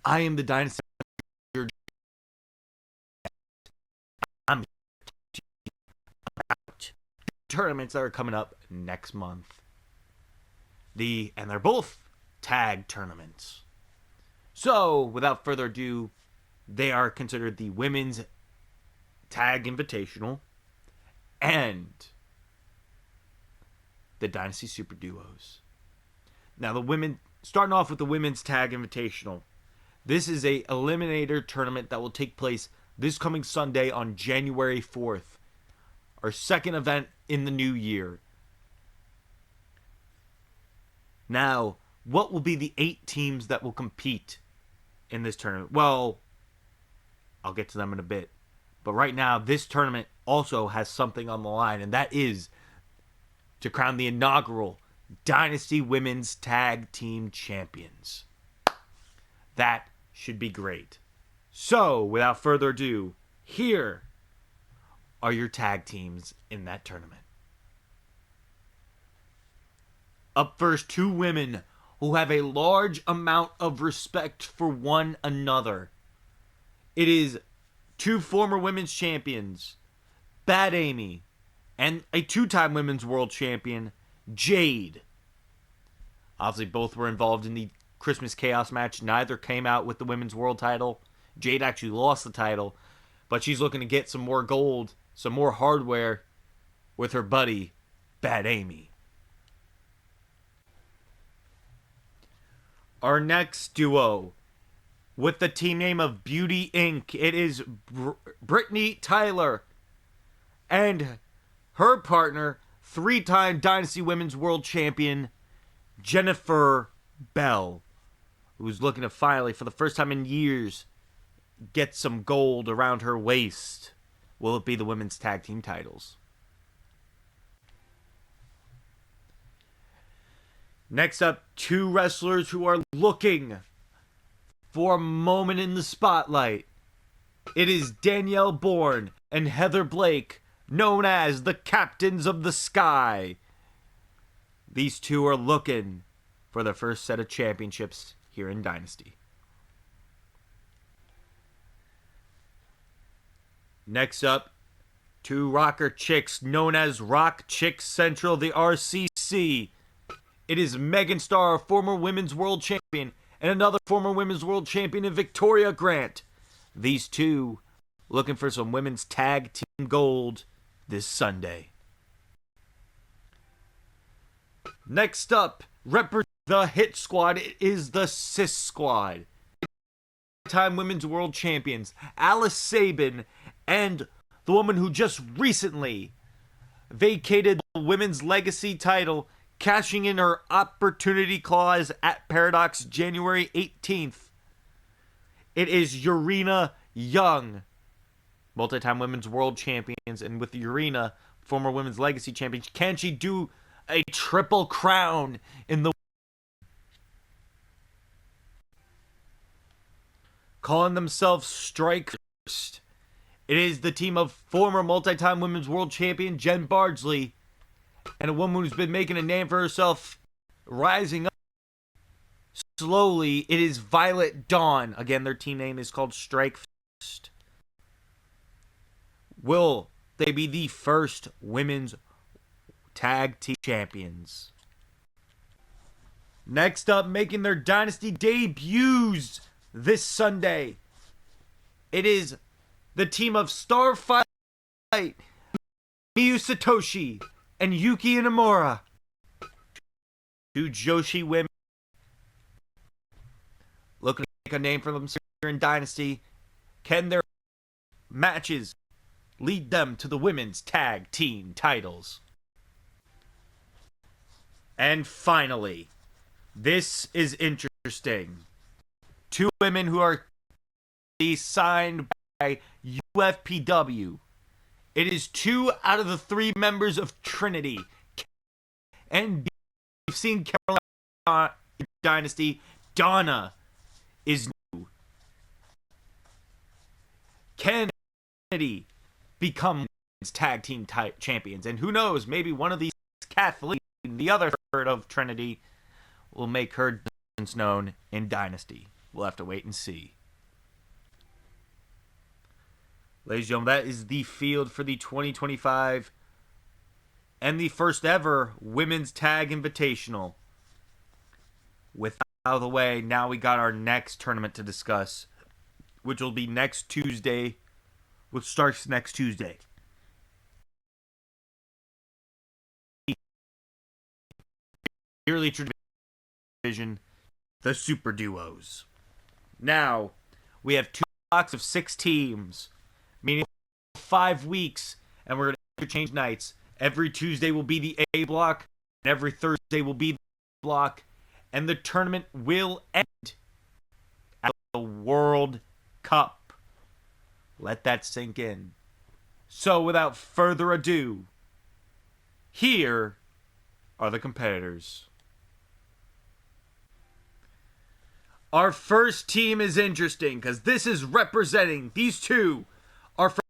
I am the Dynasty. I'm out. Tournaments that are coming up next month. And they're both tag tournaments. So, without further ado, they are considered the Women's Tag Invitational and the Dynasty Super Duos. Now, starting off with the Women's Tag Invitational. This is a eliminator tournament that will take place this coming Sunday on January 4th. Our second event in the new year. Now, what will be the 8 teams that will compete in this tournament? Well, I'll get to them in a bit. But right now, this tournament also has something on the line, and that is to crown the inaugural Dynasty Women's Tag Team Champions. That should be great. So, without further ado, here are your tag teams in that tournament. Up first, 2 women who have a large amount of respect for one another. It is 2 former women's champions, Bad Amy, and a 2-time women's world champion, Jade. Obviously, both were involved in the Christmas Chaos match. Neither came out with the women's world title. Jade actually lost the title, but she's looking to get some more gold, some more hardware with her buddy, Bad Amy. Our next duo, with the team name of Beauty Inc., it is Brittany Tyler and her partner, 3-time Dynasty Women's World Champion, Jennifer Bell, who's looking to finally, for the first time in years, get some gold around her waist. Will it be the women's tag team titles? Next up, 2 wrestlers who are looking for a moment in the spotlight. It is Danielle Bourne and Heather Blake, known as the Captains of the Sky. These 2 are looking for their first set of championships here in Dynasty. Next up, 2 rocker chicks known as Rock Chicks Central, the RCC. It is Megan Starr, former women's world champion, and another former women's world champion in Victoria Grant. These 2 looking for some women's tag team gold this Sunday. Next up, representing the Hit Squad, it is the Sis Squad. Time women's world champions, Alice Sabin, and the woman who just recently vacated the women's legacy title, cashing in her opportunity clause at Paradox January 18th. It is Urena Young, multi-time women's world champions, and with Urena, former women's legacy champion, can she do a triple crown in the... Calling themselves Strike First. It is the team of former multi-time women's world champion Jen Bardsley and a woman who's been making a name for herself, rising up slowly. It is Violet Dawn. Again, their team name is called Strike First. Will they be the first women's tag team champions? Next up, making their Dynasty debuts this Sunday, it is the team of Starfight, Miyu Satoshi, and Yuki Inamura. 2 Joshi women looking to make a name for themselves here in Dynasty. Can their matches lead them to the women's tag team titles? And finally, this is interesting. 2 women who are signed by UFPW. It is 2 out of the 3 members of Trinity. And we've seen Carolina Dynasty. Donna is new. Can Trinity become tag team champions? And who knows, maybe one of these, Kathleen, the other third of Trinity, will make her presence known in Dynasty. We'll have to wait and see. Ladies and gentlemen, that is the field for the 2025 and the first ever Women's Tag Invitational. With that out of the way, now we got our next tournament to discuss, which will be next Tuesday, which starts next Tuesday. Yearly division, the Super Duos. Now, we have 2 blocks of 6 teams, meaning 5 weeks, and we're going to change nights. Every Tuesday will be the A block, and every Thursday will be the B block, and the tournament will end at the World Cup. Let that sink in. So, without further ado, here are the competitors. Our first team is interesting because this is representing these two are from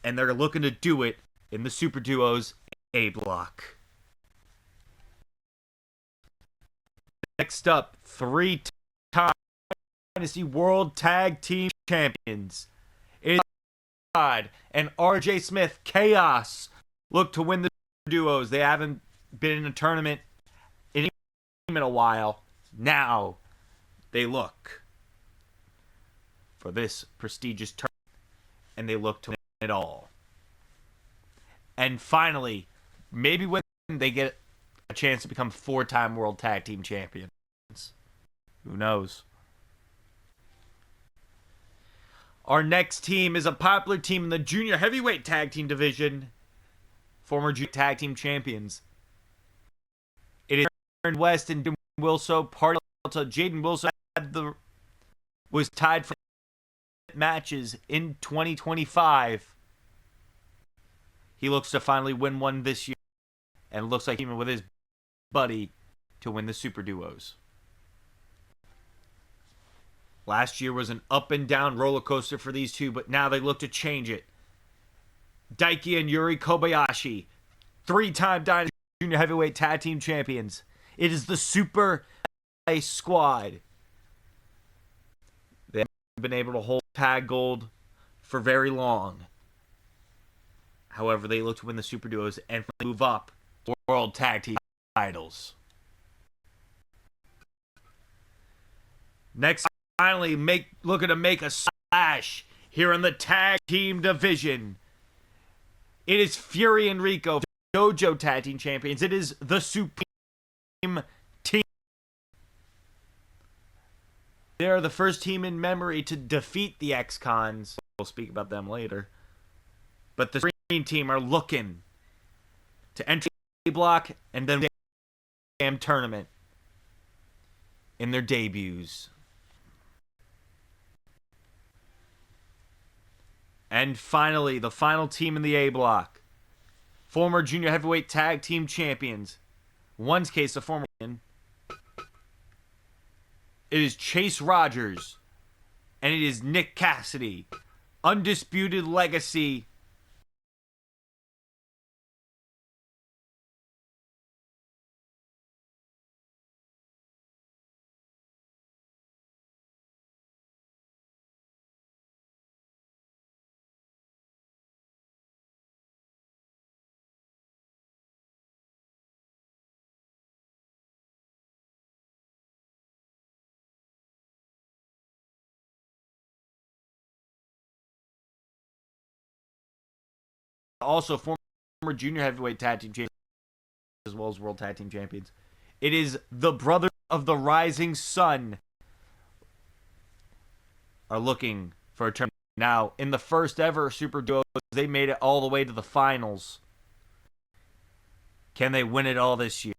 and they're looking to do it in the Super Duos A block. Next up, 3-time Dynasty World Tag Team Champions. It is and RJ Smith Chaos look to win the duos. They haven't been in a tournament in a while. Now they look for this prestigious tournament, and they look to win it all. And finally, maybe when they get a chance to become 4-time World Tag Team Champions. Who knows? Our next team is a popular team in the Junior Heavyweight Tag Team Division. Former Junior Tag Team Champions. It is Aaron West and Jaden Wilso. Jaden Wilso was tied for matches in 2025. He looks to finally win one this year, and looks like even with his buddy to win the Super Duos. Last year was an up and down roller coaster for these two, but now they look to change it. Daiki and Yuri Kobayashi, 3-time Dynasty Junior Heavyweight Tag Team Champions. It is the Super Squad. They haven't been able to hold tag gold for very long. However, they look to win the Super Duos and move up to World Tag Team titles. Next, finally, looking to make a splash here in the Tag Team Division. It is Fury and Rico, JoJo Tag Team Champions. It is the Supreme Team. They are the first team in memory to defeat the X-Cons. We'll speak about them later. But the Supreme Team are looking to enter the block and then the tournament in their debuts. And finally, the final team in the A block. Former Junior Heavyweight Tag Team Champions. One's case, a former. It is Chase Rogers. And it is Nick Cassidy. Undisputed Legacy. Also, former Junior Heavyweight Tag Team Champions, as well as World Tag Team Champions. It is the Brothers of the Rising Sun are looking for a tournament. Now, in the first ever Super Duos, they made it all the way to the finals. Can they win it all this year?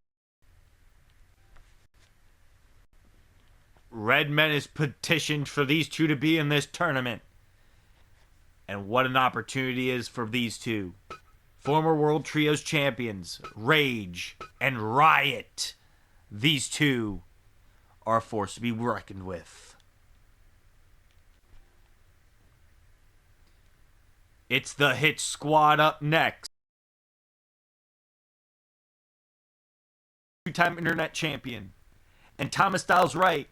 Red Menace petitioned for these two to be in this tournament. And what an opportunity is for these two. Former World Trios champions, Rage and Riot. These two are a force to be reckoned with. It's the Hit Squad up next. Two-time internet champion. And Thomas Styles Wright,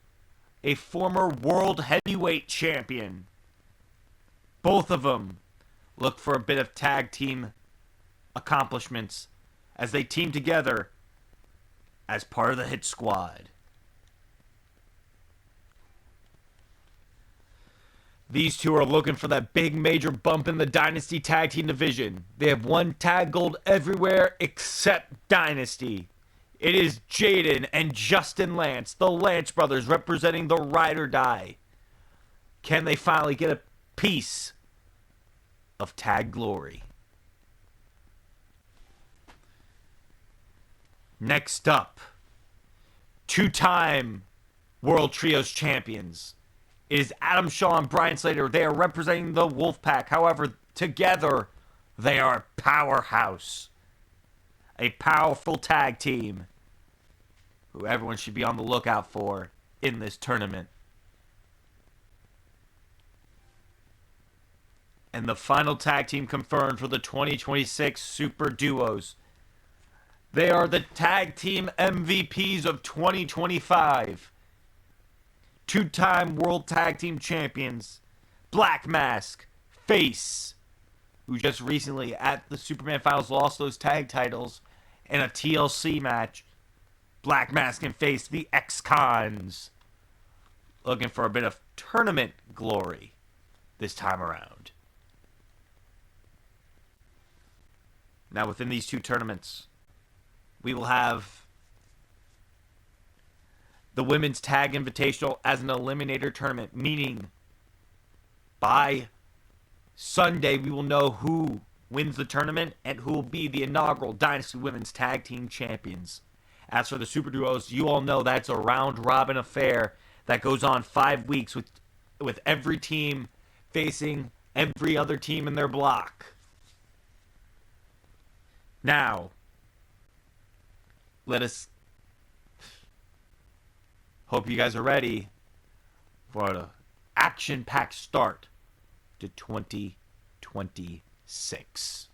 a former world heavyweight champion. Both of them look for a bit of tag team accomplishments as they team together as part of the Hit Squad. These two are looking for that big major bump in the Dynasty tag team division. They have won tag gold everywhere except Dynasty. It is Jaden and Justin Lance, the Lance brothers, representing the Ride or Die. Can they finally get a piece of tag glory? Next up, two-time World Trios champions is Adam Shaw and Brian Slater. They are representing the Wolfpack. However, together, they are a powerhouse. A powerful tag team who everyone should be on the lookout for in this tournament. And the final tag team confirmed for the 2026 Super Duos. They are the tag team MVPs of 2025. Two-time World Tag Team Champions, Black Mask, Face, who just recently at the Superman Finals lost those tag titles in a TLC match. Black Mask and Face, the Ex-Cons, looking for a bit of tournament glory this time around. Now within these two tournaments, we will have the Women's Tag Invitational as an eliminator tournament, meaning by Sunday we will know who wins the tournament and who will be the inaugural Dynasty Women's Tag Team Champions. As for the Super Duos, you all know that's a round-robin affair that goes on 5 weeks with every team facing every other team in their block. Now, let us hope you guys are ready for an action-packed start to 2026.